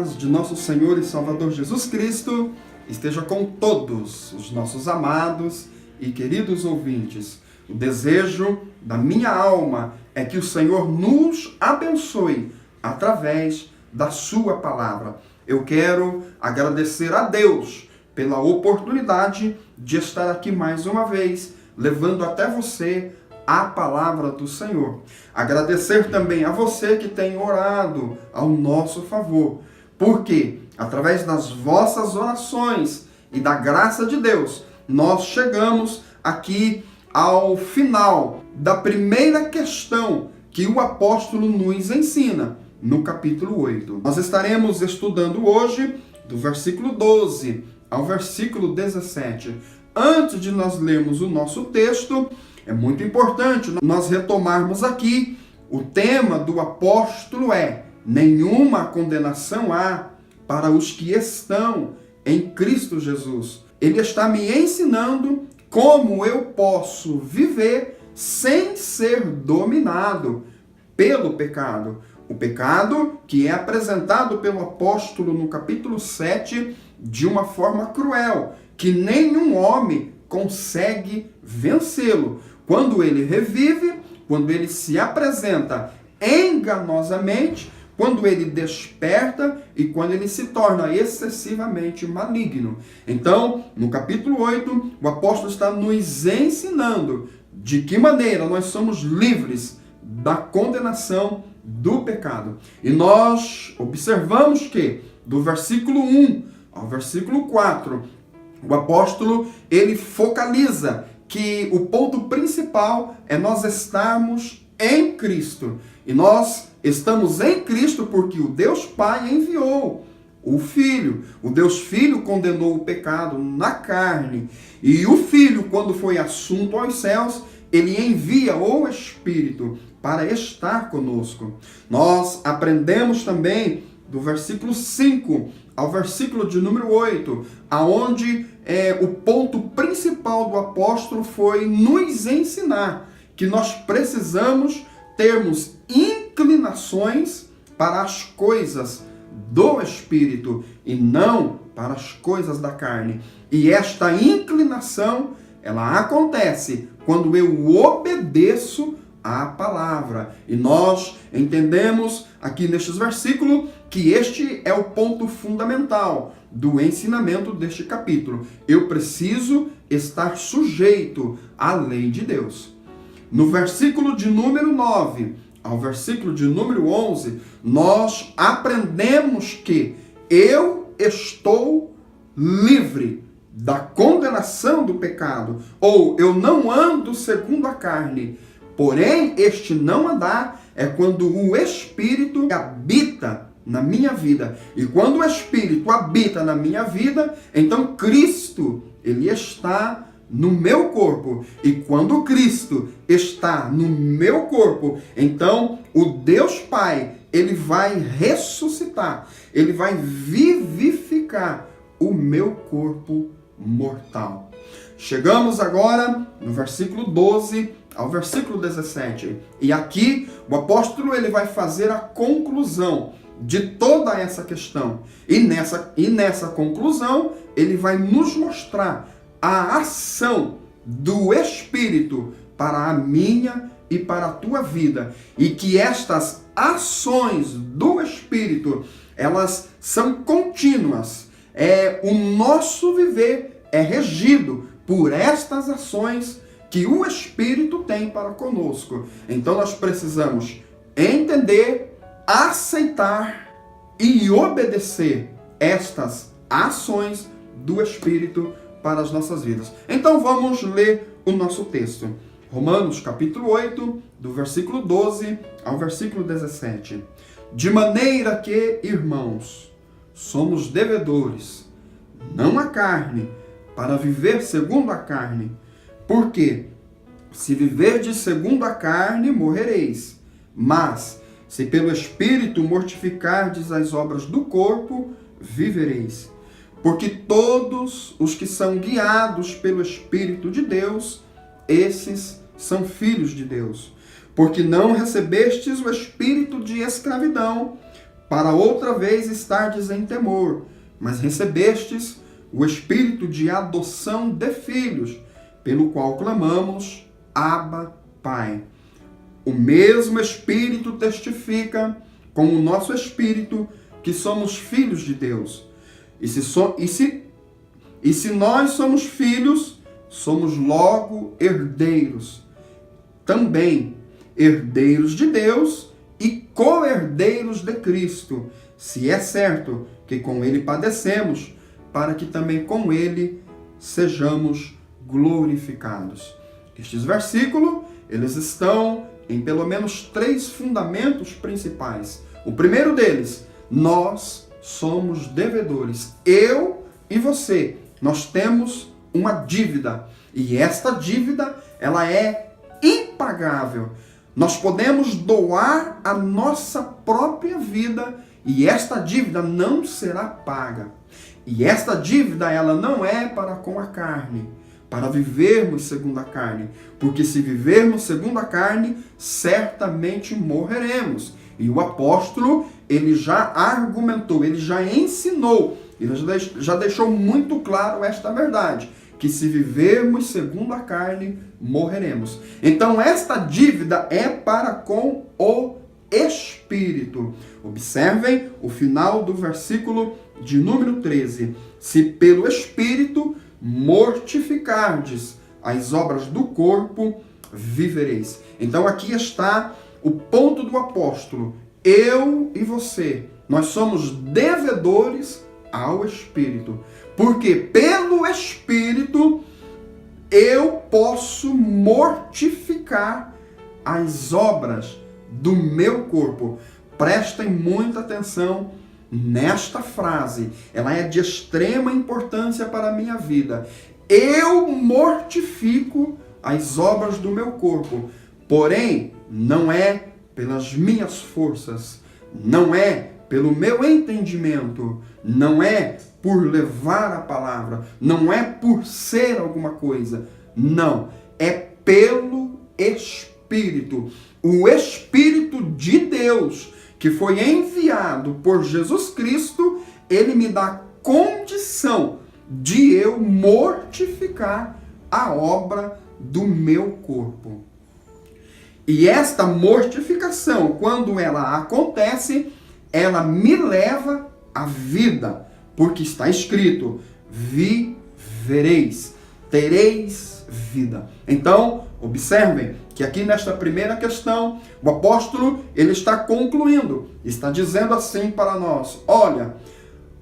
paz de nosso Senhor e Salvador Jesus Cristo esteja com todos os nossos amados e queridos ouvintes. O desejo da minha alma é que o Senhor nos abençoe através da sua palavra. Eu quero agradecer a Deus pela oportunidade de estar aqui mais uma vez, levando até você a palavra do Senhor. Agradecer também a você que tem orado ao nosso favor, porque através das vossas orações e da graça de Deus, nós chegamos aqui ao final da primeira questão que o apóstolo nos ensina, no capítulo 8. Nós estaremos estudando hoje do versículo 12 ao versículo 17. Antes de nós lermos o nosso texto, é muito importante nós retomarmos aqui o tema do apóstolo nenhuma condenação há para os que estão em Cristo Jesus. Ele está me ensinando como eu posso viver sem ser dominado pelo pecado. O pecado que é apresentado pelo apóstolo no capítulo 7 de uma forma cruel, que nenhum homem consegue vencê-lo. Quando ele revive, quando ele se apresenta enganosamente, quando ele desperta e quando ele se torna excessivamente maligno. Então, no capítulo 8, o apóstolo está nos ensinando de que maneira nós somos livres da condenação do pecado. E nós observamos que, do versículo 1 ao versículo 4, o apóstolo ele focaliza que o ponto principal é nós estarmos em Cristo. E nós estamos em Cristo porque o Deus Pai enviou o Filho. O Deus Filho condenou o pecado na carne. E o Filho, quando foi assunto aos céus, ele envia o Espírito para estar conosco. Nós aprendemos também do versículo 5 ao versículo de número 8, aonde o ponto principal do apóstolo foi nos ensinar que nós precisamos termos inclinações para as coisas do Espírito e não para as coisas da carne. E esta inclinação, ela acontece quando eu obedeço à palavra. E nós entendemos aqui nestes versículos que este é o ponto fundamental do ensinamento deste capítulo. Eu preciso estar sujeito à lei de Deus. No versículo de número 9 ao versículo de número 11, nós aprendemos que eu estou livre da condenação do pecado, ou eu não ando segundo a carne. Porém, este não andar é quando o Espírito habita na minha vida. E quando o Espírito habita na minha vida, então Cristo, ele está no meu corpo. E quando Cristo está no meu corpo, então o Deus Pai, ele vai ressuscitar, ele vai vivificar o meu corpo mortal. Chegamos agora no versículo 12 ao versículo 17. E aqui o apóstolo ele vai fazer a conclusão de toda essa questão. E nessa conclusão ele vai nos mostrar a ação do Espírito para a minha e para a tua vida. E que estas ações do Espírito, elas são contínuas. O nosso viver é regido por estas ações que o Espírito tem para conosco. Então nós precisamos entender, aceitar e obedecer estas ações do Espírito para as nossas vidas. Então vamos ler o nosso texto. Romanos capítulo 8, do versículo 12 ao versículo 17. De maneira que, irmãos, somos devedores, não à carne, para viver segundo a carne. Porque se viverdes segundo a carne, morrereis. Mas se pelo Espírito mortificardes as obras do corpo, vivereis. Porque todos os que são guiados pelo Espírito de Deus, esses são filhos de Deus. Porque não recebestes o espírito de escravidão para outra vez estardes em temor, mas recebestes o Espírito de adoção de filhos, pelo qual clamamos, Abba, Pai. O mesmo Espírito testifica com o nosso Espírito que somos filhos de Deus. E se nós somos filhos, somos logo herdeiros. Também herdeiros de Deus e co-herdeiros de Cristo, se é certo que com Ele padecemos, para que também com Ele sejamos glorificados. Estes versículos, eles estão em pelo menos 3 fundamentos principais. O primeiro deles, nós somos devedores. Eu e você, nós temos uma dívida. E esta dívida, ela é impagável. Nós podemos doar a nossa própria vida e esta dívida não será paga. E esta dívida, ela não é para com a carne, para vivermos segundo a carne. Porque se vivermos segundo a carne, certamente morreremos. E o apóstolo, ele já argumentou, ele já ensinou, ele já deixou muito claro esta verdade, que se vivermos segundo a carne, morreremos. Então esta dívida é para com o Espírito. Observem o final do versículo de número 13. Se pelo Espírito mortificardes as obras do corpo, vivereis. Então aqui está o ponto do apóstolo. Eu e você, nós somos devedores ao Espírito. Porque pelo Espírito eu posso mortificar as obras do meu corpo. Prestem muita atenção nesta frase. Ela é de extrema importância para a minha vida. Eu mortifico as obras do meu corpo. Porém, não é pelas minhas forças, não é pelo meu entendimento, não é por levar a palavra, não é por ser alguma coisa. Não, é pelo Espírito. O Espírito de Deus, que foi enviado por Jesus Cristo, ele me dá condição de eu mortificar a obra do meu corpo. E esta mortificação, quando ela acontece, ela me leva à vida, porque está escrito, vivereis, tereis vida. Então, observem que aqui nesta primeira questão, o apóstolo, ele está concluindo, está dizendo assim para nós, olha,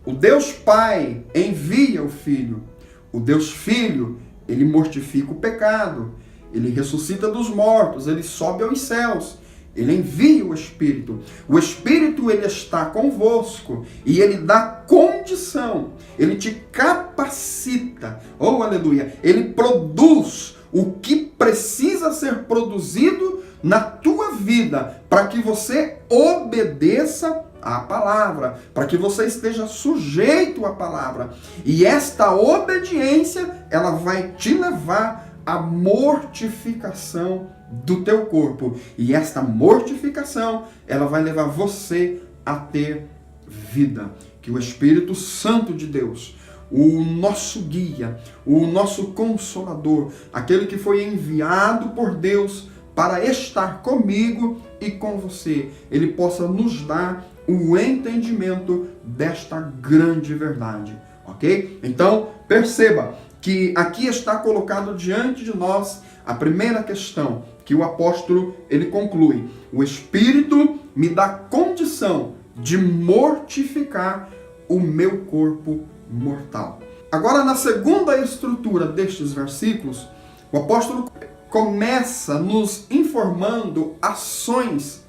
o Deus Pai envia o Filho, o Deus Filho, ele mortifica o pecado, ele ressuscita dos mortos, ele sobe aos céus, ele envia o Espírito. O Espírito, ele está convosco e ele dá condição, ele te capacita, oh aleluia, ele produz o que precisa ser produzido na tua vida para que você obedeça à palavra, para que você esteja sujeito à palavra. E esta obediência, ela vai te levar à mortificação do teu corpo. E esta mortificação, ela vai levar você a ter vida. Que o Espírito Santo de Deus, o nosso guia, o nosso consolador, aquele que foi enviado por Deus para estar comigo e com você, ele possa nos dar o entendimento desta grande verdade, ok? Então, perceba que aqui está colocado diante de nós a primeira questão, que o apóstolo, ele conclui, o Espírito me dá condição de mortificar o meu corpo mortal. Agora, na segunda estrutura destes versículos, o apóstolo começa nos informando ações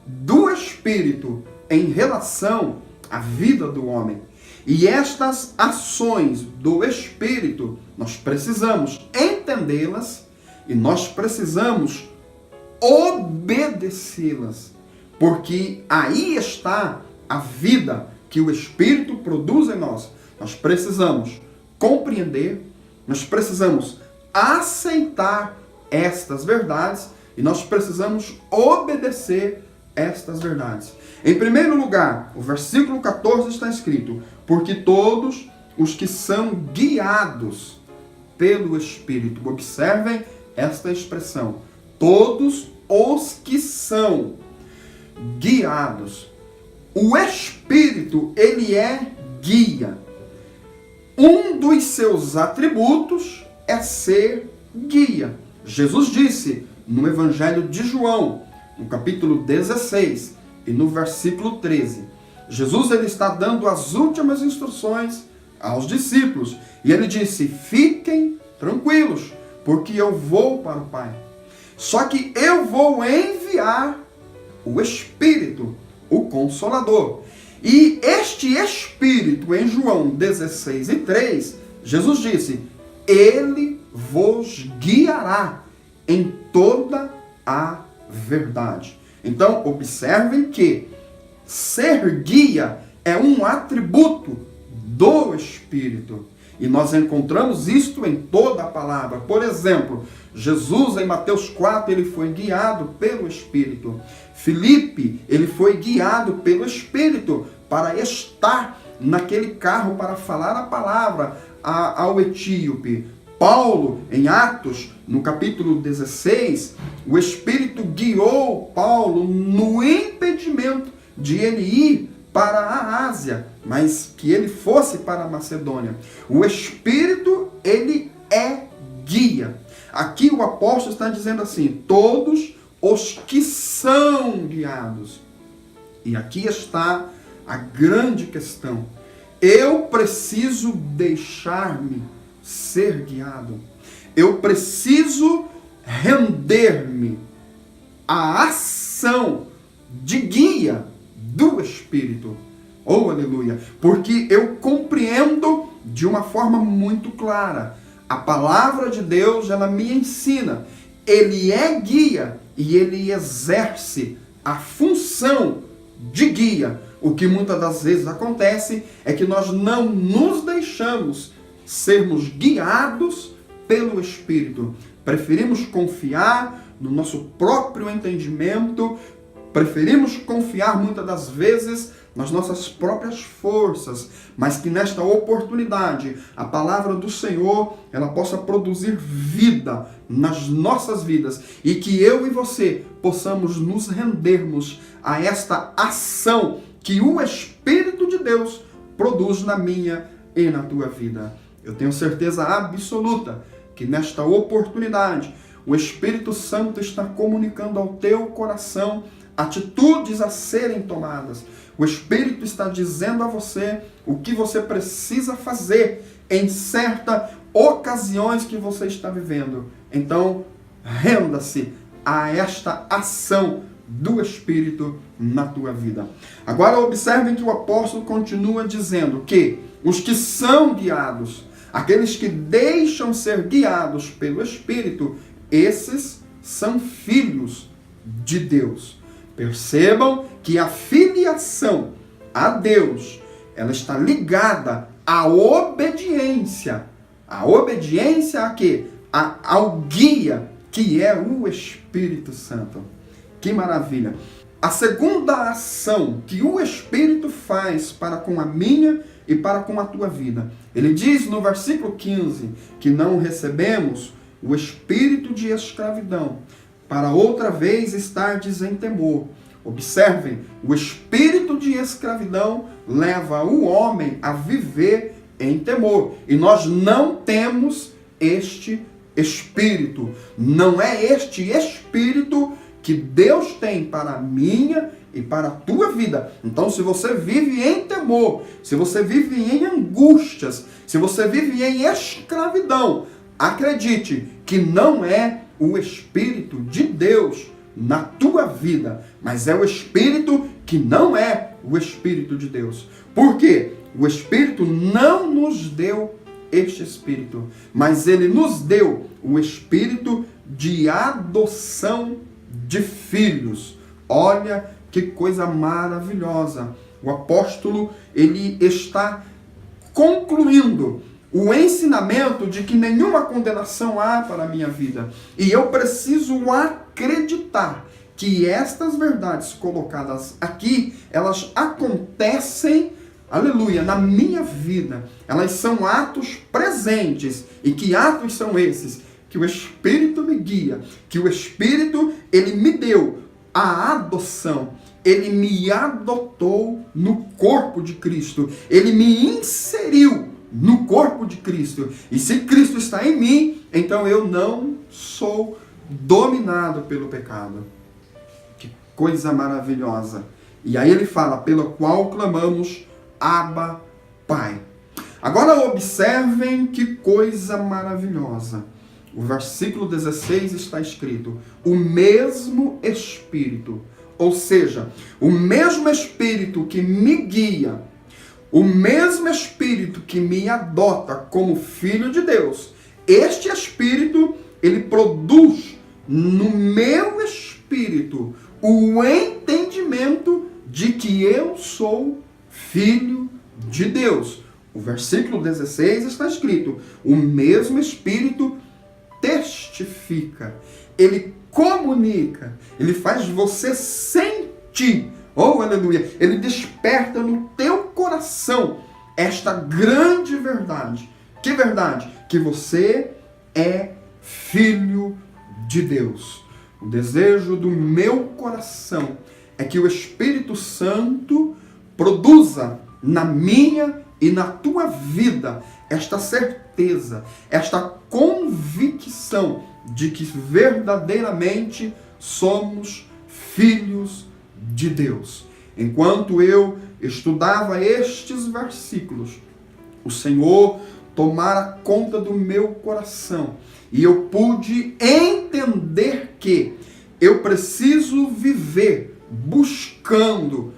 do Espírito em relação à vida do homem. E estas ações do Espírito, nós precisamos entendê-las e nós precisamos obedecê-las. Porque aí está a vida que o Espírito produz em nós. Nós precisamos compreender, nós precisamos aceitar estas verdades e nós precisamos obedecer estas verdades. Em primeiro lugar, o versículo 14 está escrito: porque todos os que são guiados pelo Espírito. Observem esta expressão. Todos os que são guiados. O Espírito, ele é guia. Um dos seus atributos é ser guia. Jesus disse no Evangelho de João, no capítulo 16 e no versículo 13. Jesus ele está dando as últimas instruções aos discípulos. E ele disse: fiquem tranquilos, porque eu vou para o Pai. Só que eu vou enviar o Espírito, o Consolador. E este Espírito, em João 16 e 3, Jesus disse: ele vos guiará em toda a verdade. Então, observem que ser guia é um atributo do Espírito. E nós encontramos isto em toda a palavra. Por exemplo, Jesus em Mateus 4, ele foi guiado pelo Espírito. Filipe, ele foi guiado pelo Espírito para estar naquele carro para falar a palavra ao etíope. Paulo, em Atos, no capítulo 16, o Espírito guiou Paulo no impedimento de ele ir para a Ásia, mas que ele fosse para a Macedônia. O Espírito, ele é guia. Aqui o apóstolo está dizendo assim: todos os que são guiados. E aqui está a grande questão. Eu preciso deixar-me ser guiado. Eu preciso render-me à ação de guia do Espírito. Oh, aleluia! Porque eu compreendo de uma forma muito clara. A palavra de Deus, ela me ensina. Ele é guia e ele exerce a função de guia. O que muitas das vezes acontece é que nós não nos deixamos sermos guiados pelo Espírito. Preferimos confiar no nosso próprio entendimento, preferimos confiar muitas das vezes nas nossas próprias forças, mas que nesta oportunidade a palavra do Senhor ela possa produzir vida nas nossas vidas e que eu e você possamos nos rendermos a esta ação que o Espírito de Deus produz na minha e na tua vida. Eu tenho certeza absoluta que nesta oportunidade o Espírito Santo está comunicando ao teu coração atitudes a serem tomadas. O Espírito está dizendo a você o que você precisa fazer em certas ocasiões que você está vivendo. Então, renda-se a esta ação do Espírito na tua vida. Agora observem que o apóstolo continua dizendo que os que são guiados, aqueles que deixam ser guiados pelo Espírito, esses são filhos de Deus. Percebam que a filiação a Deus, ela está ligada à obediência. A obediência a quê? Ao guia, que é o Espírito Santo. Que maravilha! A segunda ação que o Espírito faz para com a minha e para com a tua vida. Ele diz no versículo 15 que não recebemos o espírito de escravidão para outra vez estardes em temor. Observem, o espírito de escravidão leva o homem a viver em temor. E nós não temos este espírito. Não é este espírito que Deus tem para a minha e para a tua vida. Então, se você vive em temor, se você vive em angústias, se você vive em escravidão, acredite que não é o Espírito de Deus na tua vida, mas é o Espírito que não é o Espírito de Deus. Por quê? O Espírito não nos deu este Espírito, mas Ele nos deu o Espírito de adoção de filhos. Olha que coisa maravilhosa. O apóstolo, ele está concluindo o ensinamento de que nenhuma condenação há para a minha vida. E eu preciso acreditar que estas verdades colocadas aqui, elas acontecem, aleluia, na minha vida. Elas são atos presentes. E que atos são esses? Que o Espírito me guia, que o Espírito, ele me deu a adoção. Ele me adotou no corpo de Cristo. Ele me inseriu no corpo de Cristo. E se Cristo está em mim, então eu não sou dominado pelo pecado. Que coisa maravilhosa. E aí ele fala, pelo qual clamamos, Abba, Pai. Agora observem que coisa maravilhosa. O versículo 16 está escrito, o mesmo Espírito, ou seja, o mesmo Espírito que me guia, o mesmo Espírito que me adota como filho de Deus, este Espírito, ele produz no meu espírito o entendimento de que eu sou filho de Deus. O versículo 16 está escrito, o mesmo Espírito testifica, ele comunica, ele faz você sentir, oh aleluia, ele desperta no teu coração esta grande verdade. Que verdade? Que você é filho de Deus. O desejo do meu coração é que o Espírito Santo produza na minha e na tua vida esta certeza, esta convicção de que verdadeiramente somos filhos de Deus. Enquanto eu estudava estes versículos, o Senhor tomara conta do meu coração e eu pude entender que eu preciso viver buscando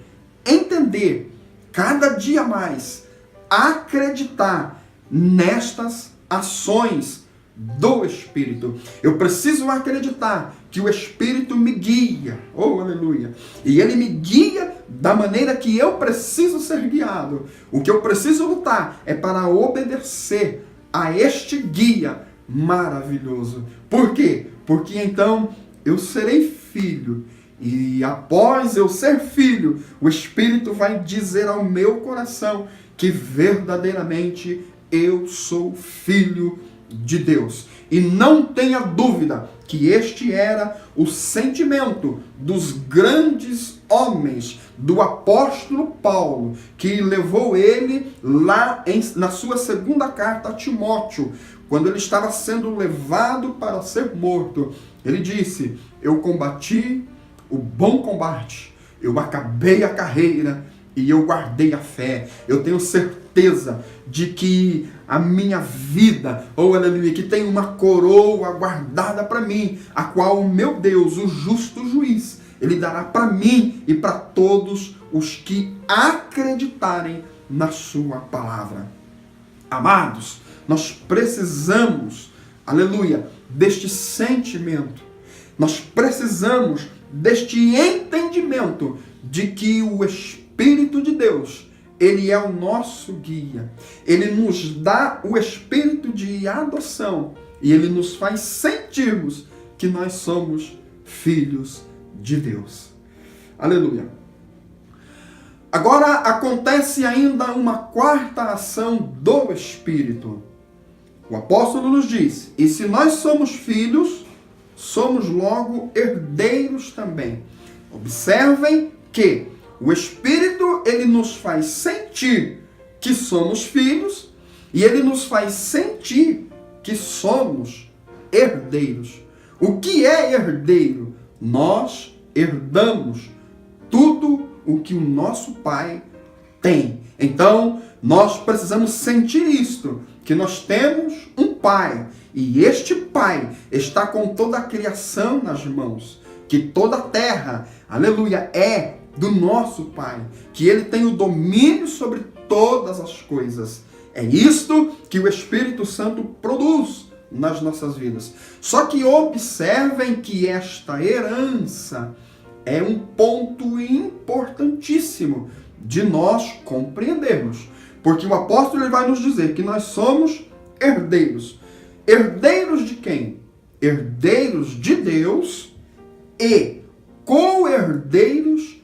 entender cada dia mais, acreditar nestas ações do Espírito. Eu preciso acreditar que o Espírito me guia, oh aleluia, e ele me guia da maneira que eu preciso ser guiado. O que eu preciso lutar é para obedecer a este guia maravilhoso. Por quê? Porque então eu serei filho, e após eu ser filho, o Espírito vai dizer ao meu coração que verdadeiramente eu sou filho de Deus. E não tenha dúvida que este era o sentimento dos grandes homens, do apóstolo Paulo, que levou ele lá na sua segunda carta a Timóteo, quando ele estava sendo levado para ser morto. Ele disse, eu combati o bom combate, eu acabei a carreira e eu guardei a fé. Eu tenho certeza de que a minha vida, oh aleluia, que tem uma coroa guardada para mim, a qual o meu Deus, o justo juiz, ele dará para mim e para todos os que acreditarem na sua palavra. Amados, nós precisamos, aleluia, deste sentimento. Nós precisamos deste entendimento de que o Espírito de Deus, ele é o nosso guia. Ele nos dá o espírito de adoção e ele nos faz sentirmos que nós somos filhos de Deus. Aleluia. Agora acontece ainda uma quarta ação do Espírito. O apóstolo nos diz, e se nós somos filhos, somos logo herdeiros também. Observem que o Espírito, ele nos faz sentir que somos filhos e ele nos faz sentir que somos herdeiros. O que é herdeiro? Nós herdamos tudo o que o nosso Pai tem. Então, nós precisamos sentir isto, que nós temos um Pai, e este Pai está com toda a criação nas mãos, que toda a terra, aleluia, é do nosso Pai, que ele tem o domínio sobre todas as coisas. É isto que o Espírito Santo produz nas nossas vidas. Só que observem que esta herança é um ponto importantíssimo de nós compreendermos. Porque o apóstolo ele vai nos dizer que nós somos herdeiros. Herdeiros de quem? Herdeiros de Deus e co-herdeiros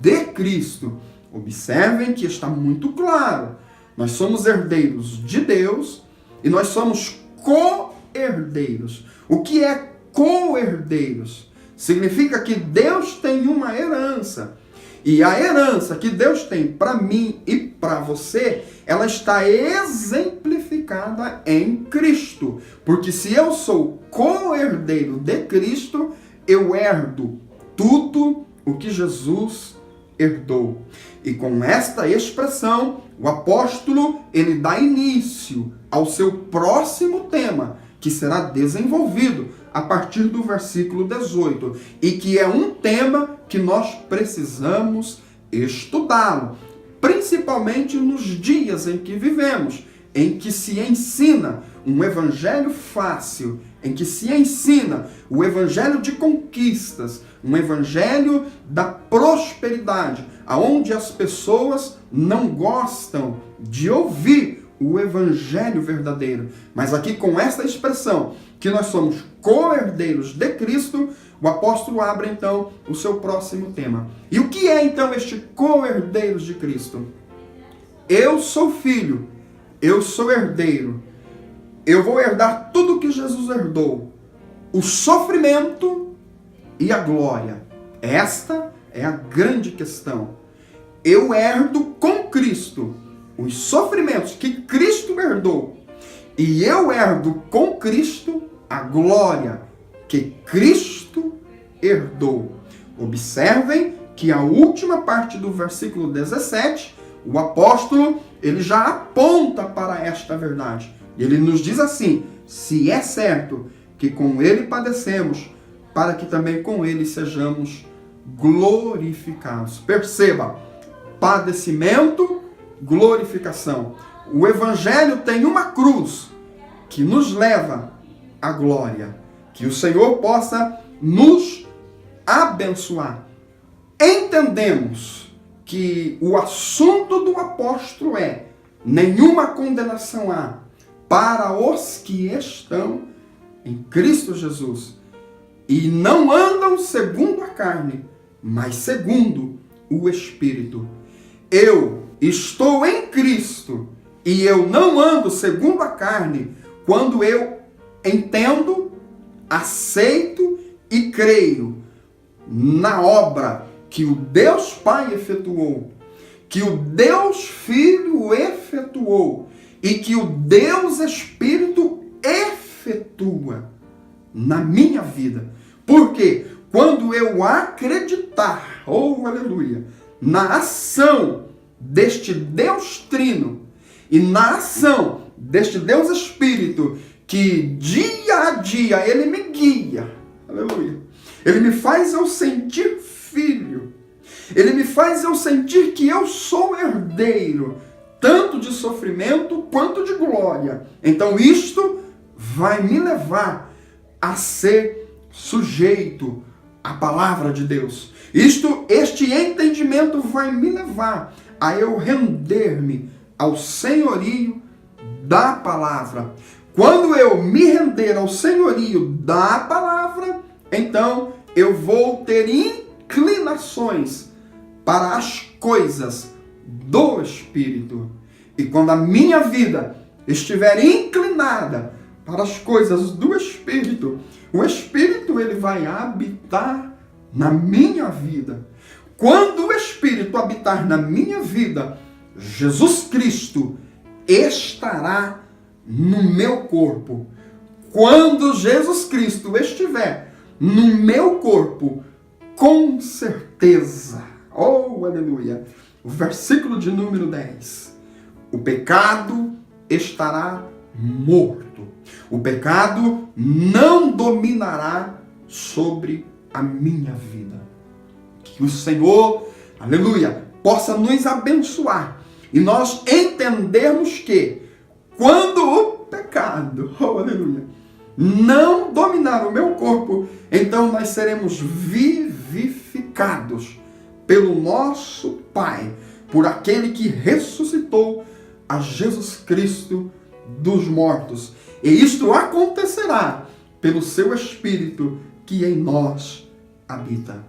de Cristo. Observem que está muito claro. Nós somos herdeiros de Deus e nós somos co-herdeiros. O que é co-herdeiros? Significa que Deus tem uma herança. E a herança que Deus tem para mim e para você, ela está exemplificada em Cristo. Porque se eu sou co-herdeiro de Cristo, eu herdo tudo o que Jesus herdou. E com esta expressão, o apóstolo, ele dá início ao seu próximo tema, que será desenvolvido a partir do versículo 18, e que é um tema que nós precisamos estudá-lo, principalmente nos dias em que vivemos, em que se ensina um evangelho fácil, em que se ensina o evangelho de conquistas, um evangelho da prosperidade, aonde as pessoas não gostam de ouvir o evangelho verdadeiro. Mas aqui com esta expressão, que nós somos co-herdeiros de Cristo, o apóstolo abre então o seu próximo tema. E o que é então este co-herdeiros de Cristo? Eu sou filho, eu sou herdeiro, eu vou herdar tudo que Jesus herdou, o sofrimento e a glória. Esta é a grande questão. Eu herdo com Cristo os sofrimentos que Cristo herdou, e eu herdo com Cristo a glória que Cristo herdou. Observem que a última parte do versículo 17, o apóstolo, ele já aponta para esta verdade. Ele nos diz assim: se é certo que com ele padecemos, para que também com ele sejamos glorificados. Perceba, padecimento, glorificação. O evangelho tem uma cruz que nos leva à glória. Que o Senhor possa nos abençoar. Entendemos que o assunto do apóstolo é: nenhuma condenação há para os que estão em Cristo Jesus e não andam segundo a carne, mas segundo o Espírito. Eu estou em Cristo e eu não ando segundo a carne quando eu entendo, aceito e creio na obra que o Deus Pai efetuou, que o Deus Filho efetuou e que o Deus Espírito efetua na minha vida. Porque quando eu acreditar, oh aleluia, na ação deste Deus Trino e na ação deste Deus Espírito, que dia a dia ele me guia, aleluia, ele me faz eu sentir filho, ele me faz eu sentir que eu sou herdeiro, tanto de sofrimento quanto de glória. Então isto vai me levar a ser sujeito à palavra de Deus. Este entendimento vai me levar a eu render-me ao senhorio da palavra. Quando eu me render ao senhorio da palavra, então eu vou ter inclinações para as coisas do Espírito. E quando a minha vida estiver inclinada para as coisas do Espírito, o Espírito ele vai habitar na minha vida. Quando o Espírito habitar na minha vida, Jesus Cristo estará no meu corpo. Quando Jesus Cristo estiver no meu corpo, com certeza, oh aleluia, o versículo de número 10, o pecado estará morto. O pecado não dominará sobre a minha vida. Que o Senhor, aleluia, possa nos abençoar e nós entendermos que quando o pecado, oh aleluia, não dominar o meu corpo, então nós seremos vivificados pelo nosso Pai, por aquele que ressuscitou a Jesus Cristo dos mortos. E isto acontecerá pelo seu Espírito que em nós habita.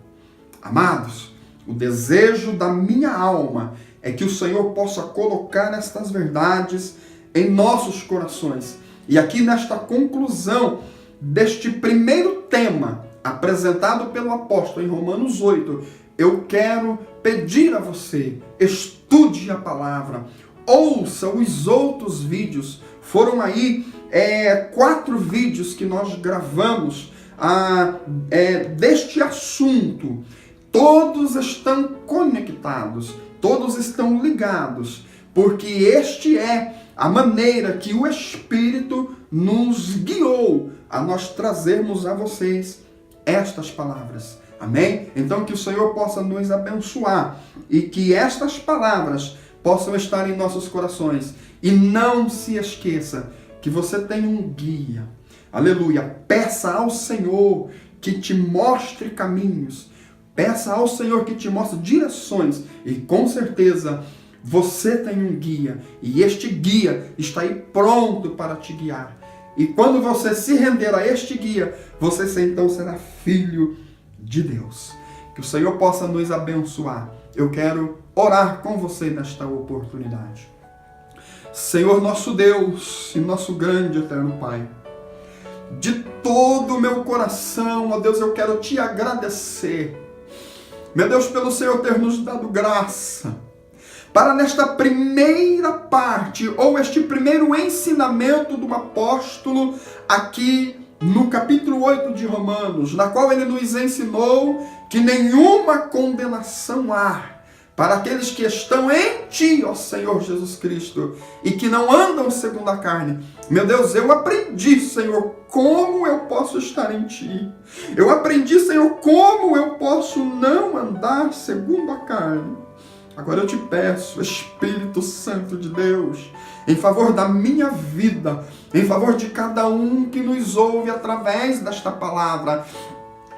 Amados, o desejo da minha alma é que o Senhor possa colocar estas verdades em nossos corações. E aqui nesta conclusão deste primeiro tema apresentado pelo apóstolo em Romanos 8, eu quero pedir a você, estude a palavra, ouça os outros vídeos. Foram aí 4 vídeos que nós gravamos deste assunto. Todos estão conectados, todos estão ligados, porque este é a maneira que o Espírito nos guiou a nós trazermos a vocês estas palavras. Amém? Então que o Senhor possa nos abençoar e que estas palavras possam estar em nossos corações. E não se esqueça que você tem um guia. Aleluia! Peça ao Senhor que te mostre caminhos. Peça ao Senhor que te mostre direções. E com certeza você tem um guia. E este guia está aí pronto para te guiar. E quando você se render a este guia, você então será filho de Deus. Que o Senhor possa nos abençoar. Eu quero orar com você nesta oportunidade. Senhor nosso Deus e nosso grande eterno Pai, de todo o meu coração, ó Deus, eu quero te agradecer. Meu Deus, pelo Senhor ter nos dado graça para nesta primeira parte, ou este primeiro ensinamento do apóstolo aqui no capítulo 8 de Romanos, na qual ele nos ensinou que nenhuma condenação há para aqueles que estão em Ti, ó Senhor Jesus Cristo, e que não andam segundo a carne. Meu Deus, eu aprendi, Senhor, como eu posso estar em Ti. Eu aprendi, Senhor, como eu posso não andar segundo a carne. Agora eu te peço, Espírito Santo de Deus, em favor da minha vida, em favor de cada um que nos ouve através desta palavra,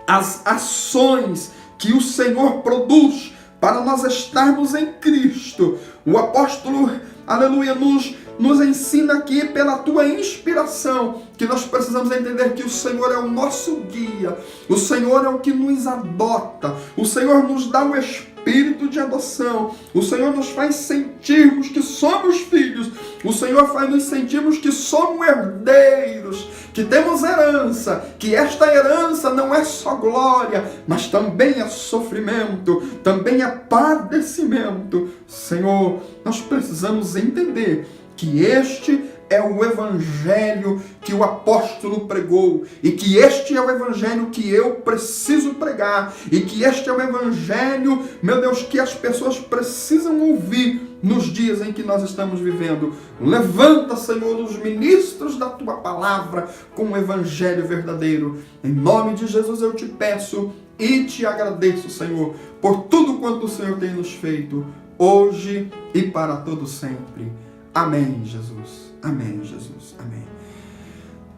as ações que o Senhor produz para nós estarmos em Cristo. O apóstolo, aleluia, nos ensina aqui pela tua inspiração que nós precisamos entender que o Senhor é o nosso guia, o Senhor é o que nos adota, o Senhor nos dá o espírito de adoção, o Senhor nos faz sentirmos que somos filhos, o Senhor faz nos sentirmos que somos herdeiros, que temos herança, que esta herança não é só glória, mas também é sofrimento, também é padecimento. Senhor, nós precisamos entender que este é o evangelho que o apóstolo pregou, e que este é o evangelho que eu preciso pregar, e que este é o evangelho, meu Deus, que as pessoas precisam ouvir nos dias em que nós estamos vivendo. Levanta, Senhor, os ministros da tua palavra com o evangelho verdadeiro. Em nome de Jesus eu te peço e te agradeço, Senhor, por tudo quanto o Senhor tem nos feito, hoje e para todo sempre. Amém, Jesus. Amém, Jesus. Amém.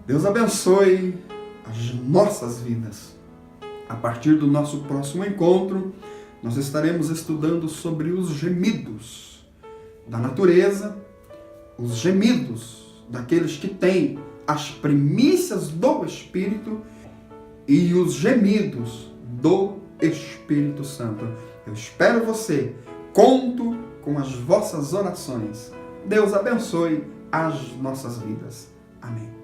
Deus abençoe as nossas vidas. A partir do nosso próximo encontro, nós estaremos estudando sobre os gemidos da natureza, os gemidos daqueles que têm as primícias do Espírito e os gemidos do Espírito Santo. Eu espero você. Conto com as vossas orações. Deus abençoe as nossas vidas. Amém.